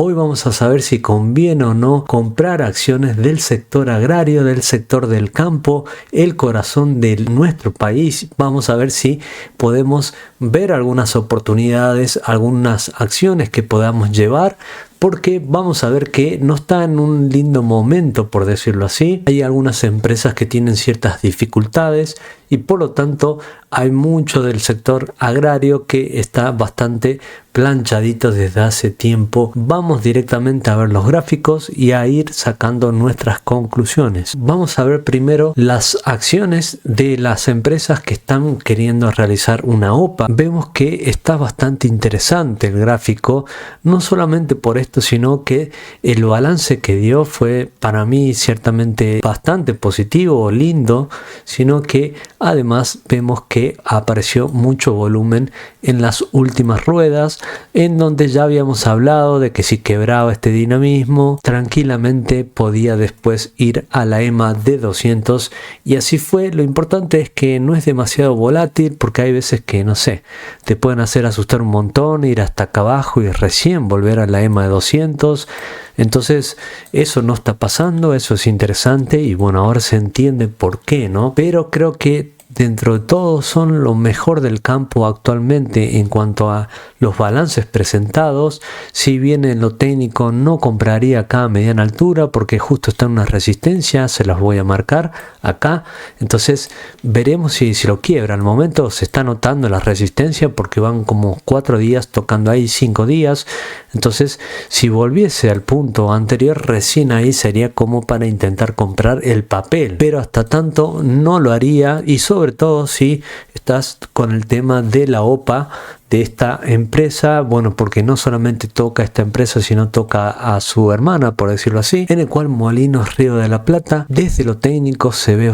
Hoy vamos a saber si conviene o no comprar acciones del sector agrario, del sector del campo, el corazón de nuestro país. Vamos a ver si podemos ver algunas oportunidades, algunas acciones que podamos llevar, porque vamos a ver que no está en un lindo momento, por decirlo así. Hay algunas empresas que tienen ciertas dificultades y por lo tanto hay mucho del sector agrario que está bastante planchadito desde hace tiempo. Vamos directamente a ver los gráficos y a ir sacando nuestras conclusiones. Vamos a ver primero las acciones de las empresas que están queriendo realizar una OPA. Vemos que está bastante interesante el gráfico, no solamente por esto, sino que el balance que dio fue para mí ciertamente bastante positivo, lindo, sino que además vemos que apareció mucho volumen en las últimas ruedas, en donde ya habíamos hablado de que si quebraba este dinamismo, tranquilamente podía después ir a la EMA de 200, y así fue. Lo importante es que no es demasiado volátil, porque hay veces que, no sé, te pueden hacer asustar un montón, ir hasta acá abajo y recién volver a la EMA de 200. Entonces eso no está pasando, eso es interesante y bueno, ahora se entiende por qué, ¿no? Pero creo que dentro de todo son lo mejor del campo actualmente en cuanto a los balances presentados. Si bien en lo técnico no compraría acá a mediana altura porque justo está en una resistencia, se las voy a marcar acá. Entonces veremos si lo quiebra. Al momento se está notando la resistencia porque van como 4 días tocando ahí, 5 días. Entonces si volviese al punto anterior, recién ahí sería como para intentar comprar el papel. Pero hasta tanto no lo haría, y sobre todo si estás con el tema de la OPA de esta empresa, bueno, porque no solamente toca a esta empresa, sino toca a su hermana, por decirlo así, en el cual Molinos Río de la Plata desde lo técnico se ve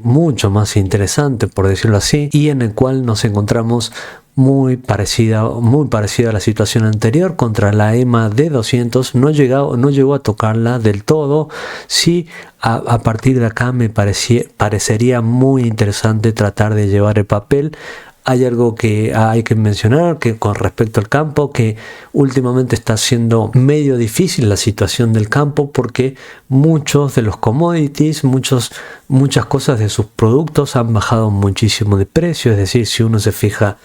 mucho más interesante, por decirlo así, y en el cual nos encontramos muy parecida a la situación anterior contra la EMA de 200. No llegó a tocarla del todo. Sí, a partir de acá me parecería muy interesante tratar de llevar el papel. Hay algo que hay que mencionar, que con respecto al campo, que últimamente está siendo medio difícil la situación del campo, porque muchos de los commodities, muchas cosas de sus productos han bajado muchísimo de precio. Es decir, si uno se fija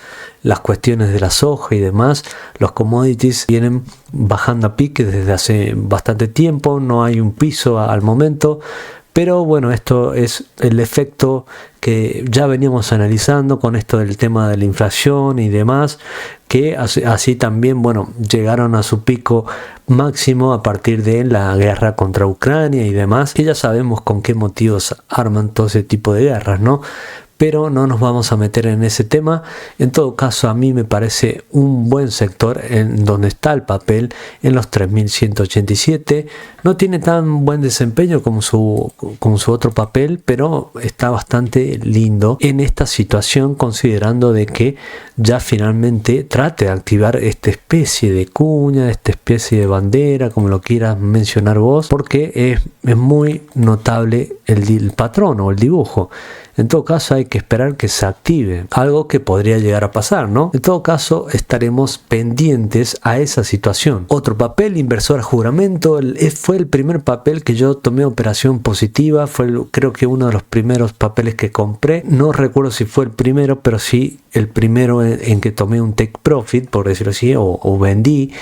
las cuestiones de la soja y demás, los commodities vienen bajando a pique desde hace bastante tiempo, no hay un piso al momento. Pero bueno, esto es el efecto que ya veníamos analizando con esto del tema de la inflación y demás, que así también, bueno, llegaron a su pico máximo a partir de la guerra contra Ucrania y demás, que ya sabemos con qué motivos arman todo ese tipo de guerras, ¿no? Pero no nos vamos a meter en ese tema. En todo caso, a mí me parece un buen sector en donde está el papel, en los 3.187. No tiene tan buen desempeño como su otro papel, pero está bastante lindo en esta situación, considerando de que ya finalmente trate de activar esta especie de cuña, esta especie de bandera, como lo quieras mencionar vos, porque es muy notable el patrón o el dibujo. En todo caso hay que esperar que se active, algo que podría llegar a pasar, ¿no? En todo caso estaremos pendientes a esa situación. Otro papel, inversor a juramento, fue el primer papel que yo tomé operación positiva, creo que uno de los primeros papeles que compré. No recuerdo si fue el primero, pero sí el primero en que tomé un take profit, por decirlo así, o vendí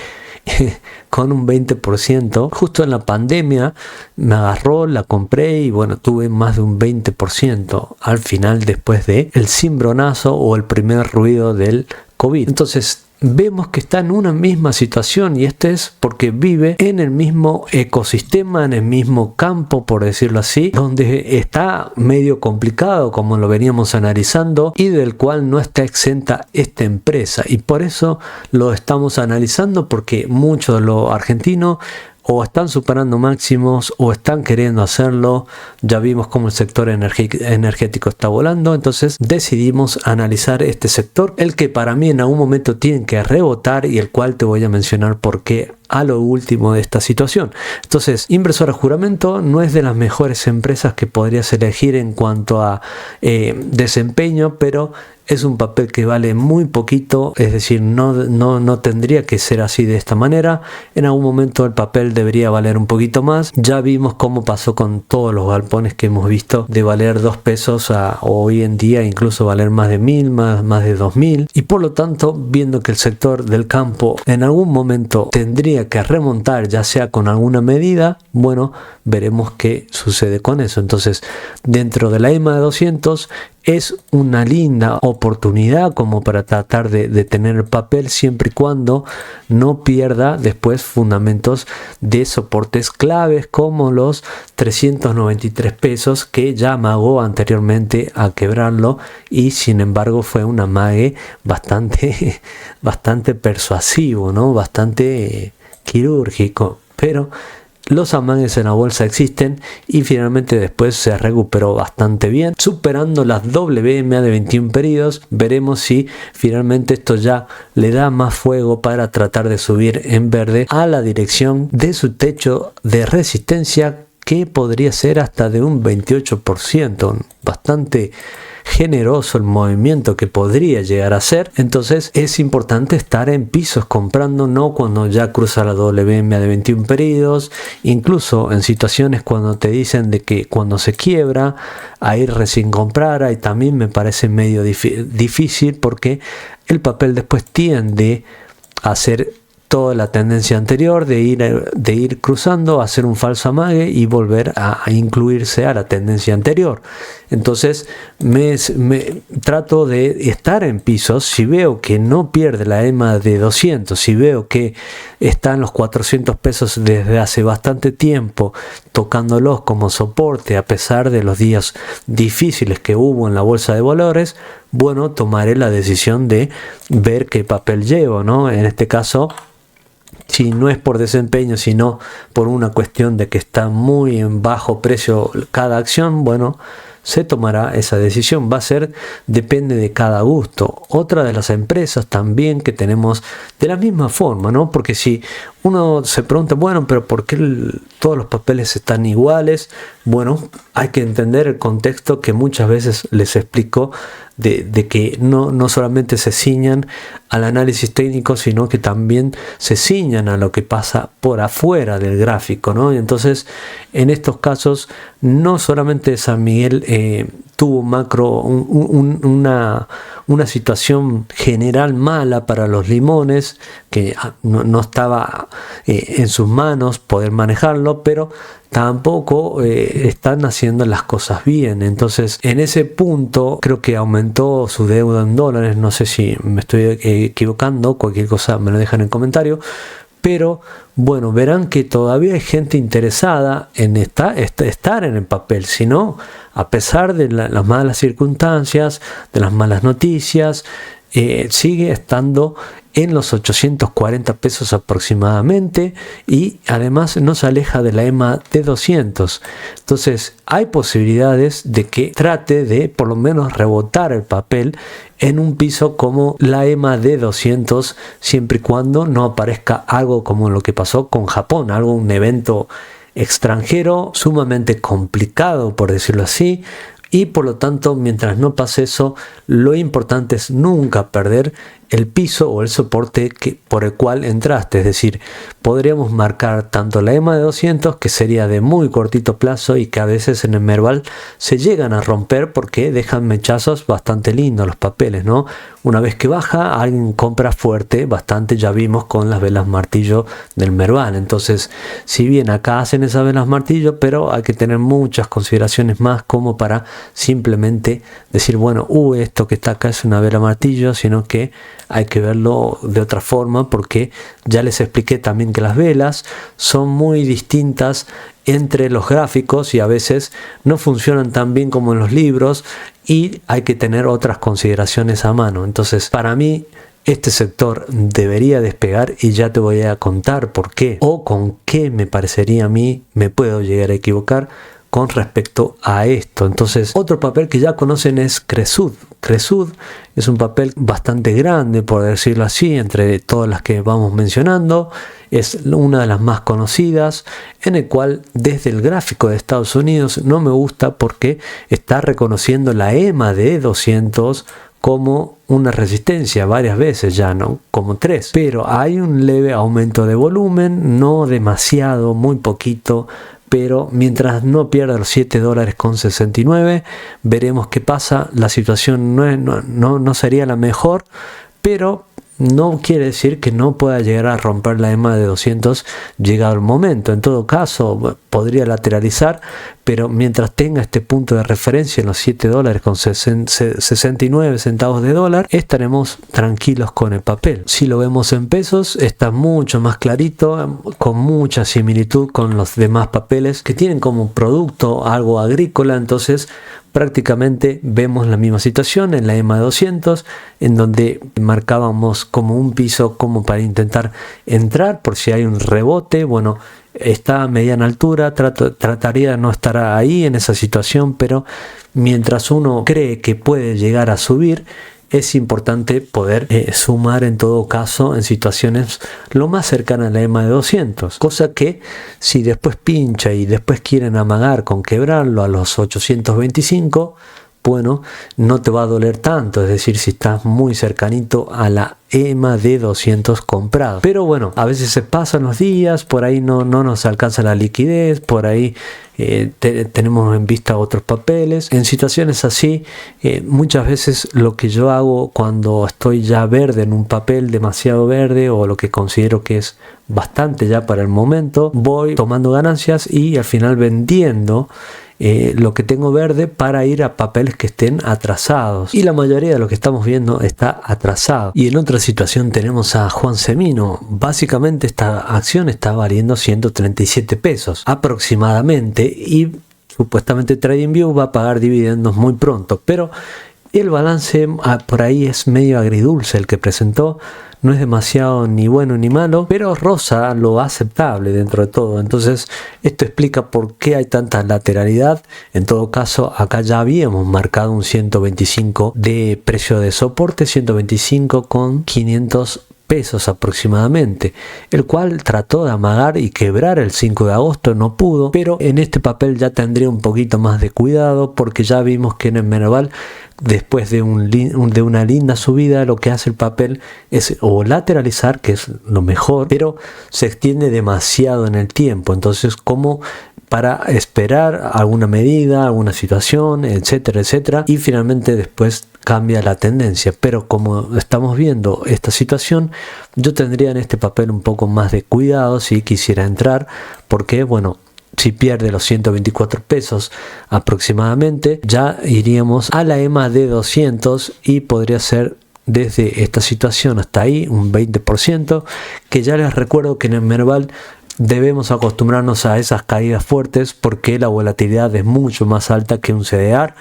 con un 20%. Justo en la pandemia me agarró, la compré y bueno, tuve más de un 20% al final, después de el cimbronazo o el primer ruido del COVID. Entonces vemos que está en una misma situación, y este es porque vive en el mismo ecosistema, en el mismo campo, por decirlo así, donde está medio complicado, como lo veníamos analizando, y del cual no está exenta esta empresa, y por eso lo estamos analizando, porque muchos de los argentinos o están superando máximos o están queriendo hacerlo. Ya vimos cómo el sector energético está volando, entonces decidimos analizar este sector, el que para mí en algún momento tiene que rebotar, y el cual te voy a mencionar por qué a lo último de esta situación. Entonces, inversor a juramento no es de las mejores empresas que podrías elegir en cuanto a desempeño, pero es un papel que vale muy poquito, es decir, no tendría que ser así de esta manera. En algún momento el papel debería valer un poquito más. Ya vimos cómo pasó con todos los galpones que hemos visto, de valer 2 pesos a hoy en día incluso valer más de 1000, más de 2000, y por lo tanto, viendo que el sector del campo en algún momento tendría que remontar, ya sea con alguna medida, bueno, veremos qué sucede con eso. Entonces, dentro de la EMA de 200 es una linda oportunidad como para tratar de tener el papel, siempre y cuando no pierda después fundamentos de soportes claves como los 393 pesos, que ya amagó anteriormente a quebrarlo, y sin embargo fue un amague bastante persuasivo, ¿no? Bastante quirúrgico, pero los amagues en la bolsa existen y finalmente después se recuperó bastante bien, superando las WMA de 21 periodos. Veremos si finalmente esto ya le da más fuego para tratar de subir en verde a la dirección de su techo de resistencia, que podría ser hasta de un 28%, bastante generoso el movimiento que podría llegar a ser. Entonces es importante estar en pisos comprando, no cuando ya cruza la WMA de 21 periodos, incluso en situaciones cuando te dicen de que cuando se quiebra ahí recién comprar. Ahí también me parece medio difícil, porque el papel después tiende a hacer toda la tendencia anterior de ir cruzando, hacer un falso amague y volver a incluirse a la tendencia anterior. Entonces me trato de estar en pisos. Si veo que no pierde la EMA de 200, si veo que está en los 400 pesos desde hace bastante tiempo, tocándolos como soporte a pesar de los días difíciles que hubo en la bolsa de valores, bueno, tomaré la decisión de ver qué papel llevo, ¿no? En este caso, si no es por desempeño, sino por una cuestión de que está muy en bajo precio cada acción, bueno, se tomará esa decisión. Va a ser, depende de cada gusto. Otra de las empresas también que tenemos de la misma forma, ¿no? Porque si uno se pregunta, bueno, pero ¿por qué todos los papeles están iguales? Bueno, hay que entender el contexto que muchas veces les explico, de que no solamente se ciñan al análisis técnico, sino que también se ciñan a lo que pasa por afuera del gráfico, ¿no? Y entonces, en estos casos, no solamente San Miguel tuvo una situación general mala para los limones, que no estaba en sus manos poder manejarlo, pero tampoco están haciendo las cosas bien. Entonces, en ese punto creo que aumentó su deuda en dólares. No sé si me estoy equivocando, cualquier cosa me lo dejan en el comentario. Pero bueno, verán que todavía hay gente interesada en estar en el papel. Si no, a pesar de las malas circunstancias, de las malas noticias, sigue estando en los 840 pesos aproximadamente, y además no se aleja de la EMA de 200. Entonces hay posibilidades de que trate de por lo menos rebotar el papel en un piso como la EMA de 200, siempre y cuando no aparezca algo como lo que pasó con Japón, un evento extranjero sumamente complicado, por decirlo así. Y por lo tanto, mientras no pase eso, lo importante es nunca perder el piso o el soporte por el cual entraste. Es decir, podríamos marcar tanto la EMA de 200, que sería de muy cortito plazo y que a veces en el Merval se llegan a romper porque dejan mechazos bastante lindos los papeles, ¿no? Una vez que baja, alguien compra fuerte, bastante, ya vimos con las velas martillo del Merval. Entonces, si bien acá hacen esas velas martillo, pero hay que tener muchas consideraciones más como para simplemente decir, bueno, esto que está acá es una vela martillo, sino que hay que verlo de otra forma, porque ya les expliqué también que las velas son muy distintas entre los gráficos y a veces no funcionan tan bien como en los libros, y hay que tener otras consideraciones a mano. Entonces, para mí, este sector debería despegar, y ya te voy a contar por qué o con qué me parecería a mí, me puedo llegar a equivocar con respecto a esto. Entonces, otro papel que ya conocen es Cresud. Cresud es un papel bastante grande, por decirlo así, entre todas las que vamos mencionando. Es una de las más conocidas, en el cual desde el gráfico de Estados Unidos no me gusta porque está reconociendo la EMA de 200 como una resistencia varias veces ya, ¿no? Como 3. Pero hay un leve aumento de volumen, no demasiado, muy poquito, pero mientras no pierda los $7.69, veremos qué pasa. La situación no sería la mejor, pero no quiere decir que no pueda llegar a romper la EMA de 200 llegado el momento. En todo caso, podría lateralizar, pero mientras tenga este punto de referencia en los $7.69 de dólar, estaremos tranquilos con el papel. Si lo vemos en pesos, está mucho más clarito, con mucha similitud con los demás papeles que tienen como producto algo agrícola. Entonces prácticamente vemos la misma situación en la EMA de 200, en donde marcábamos como un piso como para intentar entrar por si hay un rebote. Bueno, está a mediana altura, trataría de no estar ahí en esa situación, pero mientras uno cree que puede llegar a subir, es importante poder sumar en todo caso en situaciones lo más cercanas a la EMA de 200, cosa que si después pincha y después quieren amagar con quebrarlo a los 825, bueno, no te va a doler tanto, es decir, si estás muy cercanito a la EMA de 200 comprado. Pero bueno, a veces se pasan los días, por ahí no nos alcanza la liquidez, por ahí tenemos en vista otros papeles. En situaciones así, muchas veces lo que yo hago cuando estoy ya verde en un papel demasiado verde, o lo que considero que es bastante ya para el momento, voy tomando ganancias y al final vendiendo lo que tengo verde para ir a papeles que estén atrasados, y la mayoría de lo que estamos viendo está atrasado. Y en otra situación tenemos a Juan Semino. Básicamente esta acción está valiendo 137 pesos aproximadamente, y supuestamente TradingView va a pagar dividendos muy pronto, pero el balance por ahí es medio agridulce el que presentó. No es demasiado ni bueno ni malo, pero roza lo aceptable dentro de todo. Entonces esto explica por qué hay tanta lateralidad. En todo caso, acá ya habíamos marcado un 125 de precio de soporte, 125 con 500 pesos aproximadamente, el cual trató de amagar y quebrar el 5 de agosto, no pudo, pero en este papel ya tendría un poquito más de cuidado, porque ya vimos que en el Merval, después de una linda subida, lo que hace el papel es o lateralizar, que es lo mejor, pero se extiende demasiado en el tiempo. Entonces, como para esperar alguna medida, alguna situación, etcétera, etcétera, y finalmente después cambia la tendencia. Pero como estamos viendo esta situación, yo tendría en este papel un poco más de cuidado si quisiera entrar, porque bueno, si pierde los 124 pesos aproximadamente, ya iríamos a la EMA de 200 y podría ser desde esta situación hasta ahí un 20%, que ya les recuerdo que en el Merval debemos acostumbrarnos a esas caídas fuertes, porque la volatilidad es mucho más alta que un CDR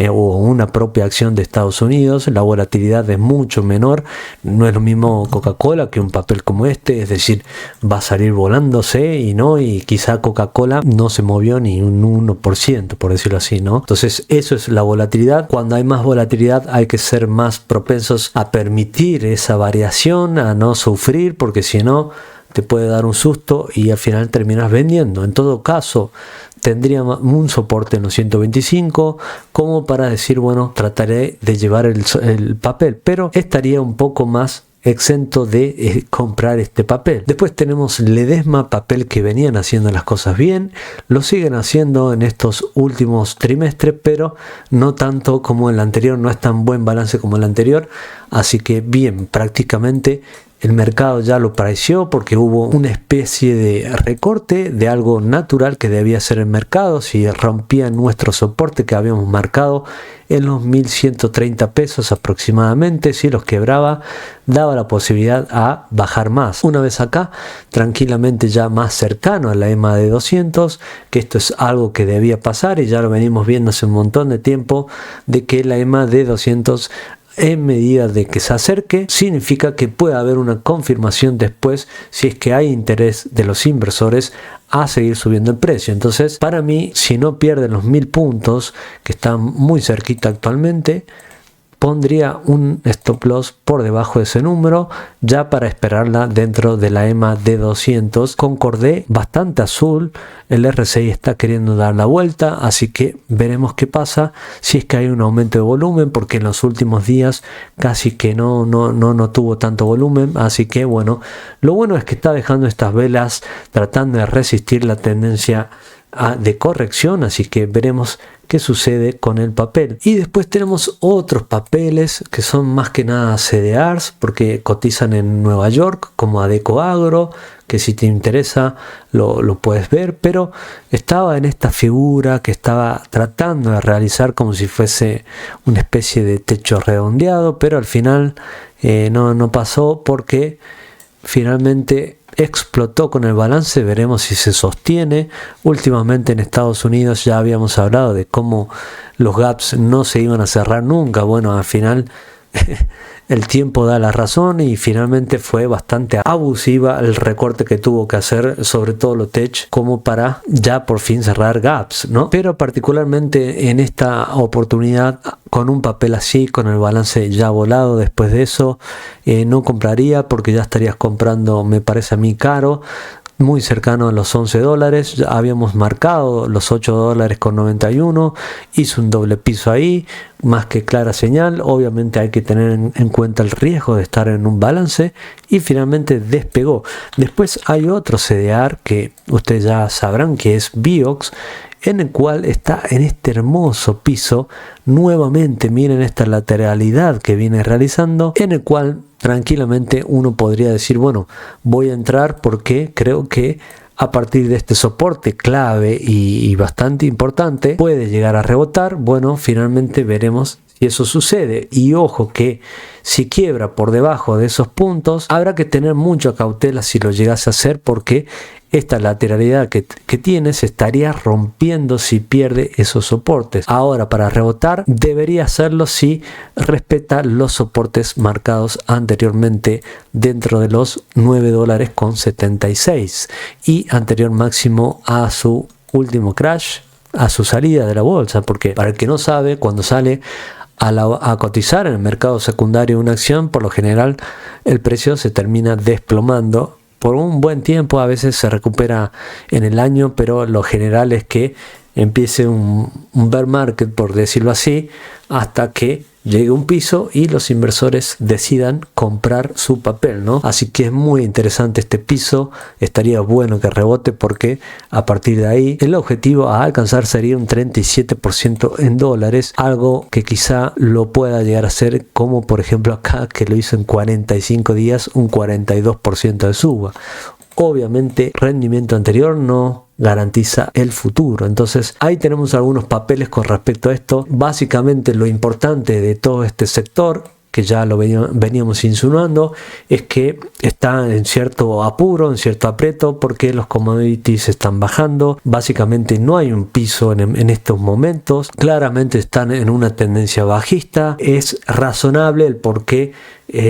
o una propia acción de Estados Unidos. La volatilidad es mucho menor. No es lo mismo Coca-Cola que un papel como este, es decir, va a salir volándose y quizá Coca-Cola no se movió ni un 1%, por decirlo así, ¿no? Entonces eso es la volatilidad. Cuando hay más volatilidad hay que ser más propensos a permitir esa variación, a no sufrir, porque si no te puede dar un susto y al final terminas vendiendo. En todo caso, tendría un soporte en los 125 como para decir, bueno, trataré de llevar el papel, pero estaría un poco más exento de comprar este papel. Después tenemos Ledesma, papel que venían haciendo las cosas bien, lo siguen haciendo en estos últimos trimestres, pero no tanto como el anterior, no es tan buen balance como el anterior, así que bien, prácticamente el mercado ya lo pareció, porque hubo una especie de recorte de algo natural que debía ser el mercado. Si rompía nuestro soporte que habíamos marcado en los 1130 pesos aproximadamente, si los quebraba, daba la posibilidad a bajar más. Una vez acá, tranquilamente ya más cercano a la EMA de 200, que esto es algo que debía pasar y ya lo venimos viendo hace un montón de tiempo, de que la EMA de 200, en medida de que se acerque, significa que puede haber una confirmación después, si es que hay interés de los inversores a seguir subiendo el precio. Entonces, para mí, si no pierden los 1000 puntos, que están muy cerquita actualmente, pondría un stop loss por debajo de ese número ya para esperarla dentro de la EMA de 200. Concordé bastante azul, el RSI está queriendo dar la vuelta, así que veremos qué pasa si es que hay un aumento de volumen, porque en los últimos días casi que no tuvo tanto volumen. Así que bueno, lo bueno es que está dejando estas velas tratando de resistir la tendencia de corrección, así que veremos qué sucede con el papel. Y después tenemos otros papeles que son más que nada CDRs, porque cotizan en Nueva York, como Adeco Agro, que si te interesa lo puedes ver, pero estaba en esta figura que estaba tratando de realizar como si fuese una especie de techo redondeado, pero al final no pasó, porque finalmente explotó con el balance. Veremos si se sostiene. Últimamente en Estados Unidos ya habíamos hablado de cómo los gaps no se iban a cerrar nunca. Bueno, al final el tiempo da la razón y finalmente fue bastante abusiva el recorte que tuvo que hacer, sobre todo los tech, como para ya por fin cerrar gaps, ¿no? Pero particularmente en esta oportunidad, con un papel así, con el balance ya volado, después de eso no compraría, porque ya estarías comprando, me parece a mí, caro, muy cercano a los $11. Ya habíamos marcado los $8.91, hizo un doble piso ahí, más que clara señal. Obviamente hay que tener en cuenta el riesgo de estar en un balance, y finalmente despegó. Después hay otro CDR que ustedes ya sabrán, que es Vioxx, en el cual está en este hermoso piso nuevamente. Miren esta lateralidad que viene realizando, en el cual tranquilamente uno podría decir, bueno, voy a entrar porque creo que a partir de este soporte clave y bastante importante puede llegar a rebotar. Bueno, finalmente veremos si eso sucede, y ojo que si quiebra por debajo de esos puntos habrá que tener mucha cautela si lo llegase a hacer, porque esta lateralidad que tiene se estaría rompiendo si pierde esos soportes. Ahora, para rebotar debería hacerlo si respeta los soportes marcados anteriormente dentro de los $9.76 y anterior máximo a su último crash, a su salida de la bolsa. Porque para el que no sabe, cuando sale a cotizar en el mercado secundario una acción, por lo general el precio se termina desplomando por un buen tiempo. A veces se recupera en el año, pero lo general es que empiece un bear market, por decirlo así, hasta que llegue un piso y los inversores decidan comprar su papel, ¿no? Así que es muy interesante este piso. Estaría bueno que rebote, porque a partir de ahí el objetivo a alcanzar sería un 37% en dólares, algo que quizá lo pueda llegar a hacer, como por ejemplo acá, que lo hizo en 45 días, un 42% de suba. Obviamente rendimiento anterior no garantiza el futuro. Entonces ahí tenemos algunos papeles con respecto a esto. Básicamente lo importante de todo este sector, que ya lo veníamos insinuando, es que está en cierto apuro, en cierto aprieto, porque los commodities están bajando. Básicamente no hay un piso en estos momentos. Claramente están en una tendencia bajista. Es razonable el por qué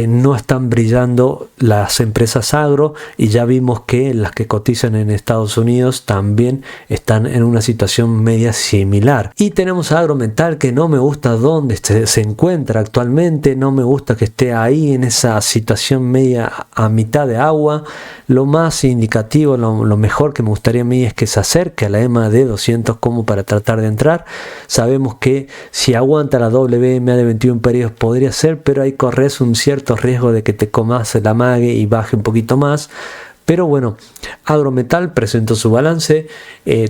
no están brillando las empresas agro, y ya vimos que las que cotizan en Estados Unidos también están en una situación media similar. Y tenemos Agrometal, que no me gusta dónde se encuentra actualmente, no me gusta que esté ahí en esa situación media a mitad de agua. Lo más indicativo, lo mejor que me gustaría a mí es que se acerque a la EMA de 200 como para tratar de entrar. Sabemos que si aguanta la WMA de 21 periodos podría ser, pero ahí corres un cierto riesgo de que te comas el amague y baje un poquito más. Pero bueno, Agrometal presentó su balance,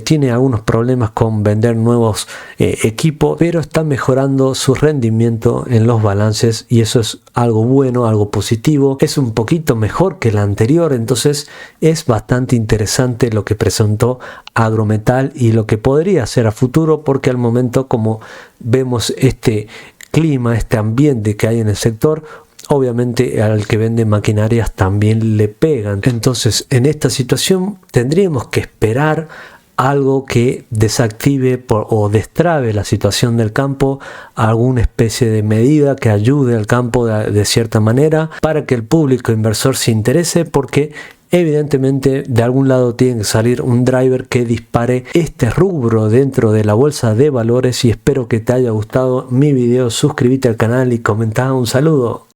tiene algunos problemas con vender nuevos equipos, pero está mejorando su rendimiento en los balances, y eso es algo bueno, algo positivo. Es un poquito mejor que el anterior, entonces es bastante interesante lo que presentó Agrometal y lo que podría hacer a futuro, porque al momento, como vemos este clima, este ambiente que hay en el sector, obviamente al que vende maquinarias también le pegan. Entonces en esta situación tendríamos que esperar algo que desactive o destrabe la situación del campo, alguna especie de medida que ayude al campo de cierta manera para que el público inversor se interese, porque Evidentemente de algún lado tiene que salir un driver que dispare este rubro dentro de la bolsa de valores, y espero que te haya gustado mi video. Suscríbete al canal y comenta. Un saludo.